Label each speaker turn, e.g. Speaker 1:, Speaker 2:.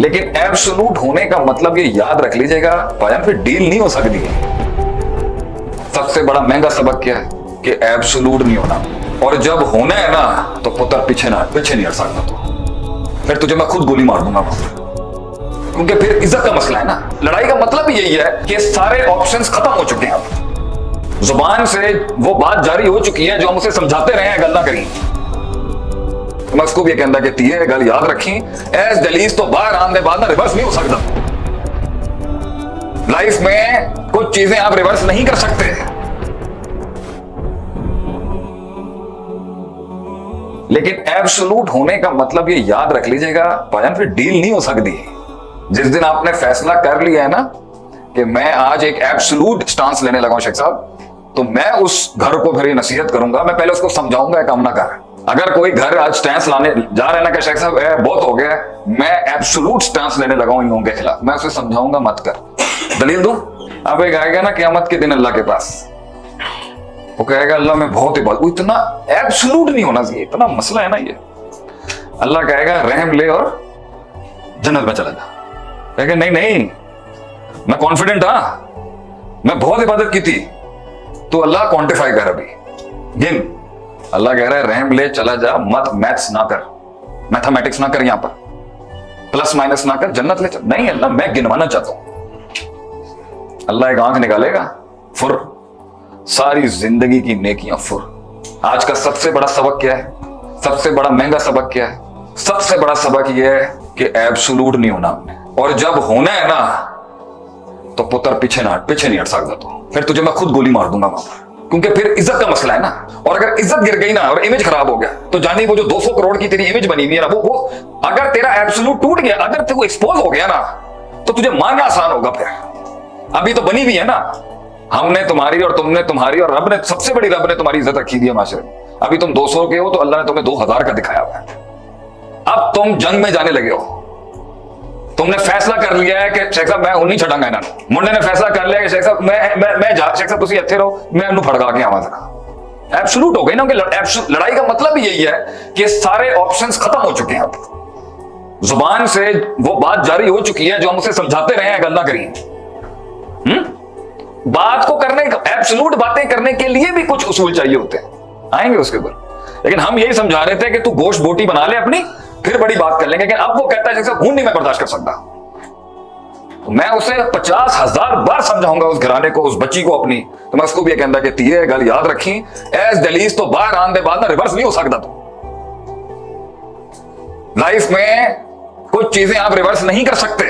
Speaker 1: लेकिन एब्सोल्यूट होने का मतलब ये याद रख लीजिएगा भाईजान, फिर डील नहीं हो सकती है। सबसे बड़ा महंगा सबक क्या है कि एब्सोल्यूट नहीं होना, और जब होना है ना तो पुत्र पीछे नहीं हट सकता। तो फिर तुझे मैं खुद गोली मार दूंगा, क्योंकि फिर इज्जत का मसला है ना। लड़ाई का मतलब ही यही है कि सारे ऑप्शंस खत्म हो चुके हैं। अब जुबान से वो बात जारी हो चुकी है जो हम उसे समझाते रहे हैं, गल ना करी। मैं उसको भी कहता कि तीए गल याद रखी, एस दलीज तो बाहर आने बाद ना रिवर्स नहीं हो सकता। लाइफ में कुछ चीजें आप रिवर्स नहीं कर सकते। लेकिन एब्सोल्यूट होने का मतलब ये याद रख लीजिएगा भाईजान, फिर डील नहीं हो सकती। जिस दिन आपने फैसला कर लिया है ना कि मैं आज एक एब्सोल्यूट स्टांस लेने लगा हूं शेख साहब, तो मैं उस घर को फिर ये नसीहत करूंगा, मैं पहले उसको समझाऊंगा काम ना कर। अगर कोई घर आज स्टैंस लाने जा रहा है ना कि शेख साहब बहुत हो गया, मैं एब्सोल्यूट स्टांस लेने लगा हूं इन लोगों के खिलाफ, मैं उसे समझाऊंगा मत कर। दलील दूं? अब एक आएगा ना क़यामत के दिन अल्लाह के पास, वो कहेगा अल्लाह में बहुत इबादत, इतना एब्सोल्यूट नहीं होना चाहिए, इतना मसला है ना ये। अल्लाह कहेगा रहम ले और जन्नत में चला जा। कहेगा नहीं नहीं, मैं कॉन्फिडेंट था, मैं बहुत इबादत की थी। तो अल्लाह क्वांटिफाई कर, अभी गिन। अल्लाह कह रहा है रहम ले चला जा, मत मैथ्स ना कर, मैथमेटिक्स ना कर, यहां पर प्लस माइनस ना कर, जन्नत ले चल। नहीं अल्लाह मैं गिनवाना चाहता हूं। अल्लाह एक आंख निकालेगा, फुर, सारी जिंदगी की नेकियां फुर। आज का सबसे बड़ा सबक क्या है? सबसे बड़ा महंगा सबक क्या है? सबसे बड़ा सबक यह है कि एब्सोल्यूट नहीं होना हमने, और जब होना है ना तो पुत्र पीछे नहीं हट सकता। तो फिर तुझे मैं खुद गोली मार दूंगा वहां पर, क्योंकि फिर इज्जत का मसला है ना। और अगर इज्जत गिर गई ना और इमेज खराब हो गया, तो जानी वो जो 200 करोड़ की तेरी इमेज बनी हुई है ना, वो अगर तेरा एब्सोल्यूट टूट गया, अगर तेरे को एक्सपोज हो गया ना, तो तुझे मारना आसान होगा। फिर अभी तो बनी हुई है ना, हमने तुम्हारी और तुमने तुम्हारी, और रब ने, सबसे बड़ी रब ने तुम्हारी इज्जत रखी दी है माशरे में। अभी तुम 200 के हो तो अल्लाह ने तुम्हें 2000 का दिखाया हुआ है। अब तुम जंग में जाने लगे हो, तुमने फैसला कर लिया है कि शेख साहब मैं नहीं छड़ांगा इन्होंने। मुंडे ने फैसला कर लिया कि शेख साहब मैं शेख साहब तुम इत्थे रहो, मैं उन्हें फड़का के आवाज रहा। एब्सोल्यूट हो गई ना, लड़ाई का मतलब ही यही है कि सारे ऑप्शंस खत्म हो चुके हैं। अब जुबान से वो बात जारी हो चुकी है जो हम उसे समझाते रहे हैं, गल ना करी। बात को करने, एब्सोल्यूट बातें करने के लिए भी कुछ उसूल चाहिए होते हैं, आएंगे उसके ऊपर। लेकिन हम यही समझा रहे थे कि तू गोश्त बोटी बना ले अपनी, फिर बड़ी बात कर लेंगे। लेकिन अब वो कहता है जैसे खून नहीं मैं बर्दाश्त कर सकता, तो मैं उसे 50,000 बार समझाऊंगा उस घराने को, उस बच्ची को अपनी। तो मैं उसको भी कहता कि तीए गल याद रखी, एस दलीज तो बाहर आने बाद ना रिवर्स नहीं हो सकता। तो लाइफ में कुछ चीजें आप रिवर्स नहीं कर सकते।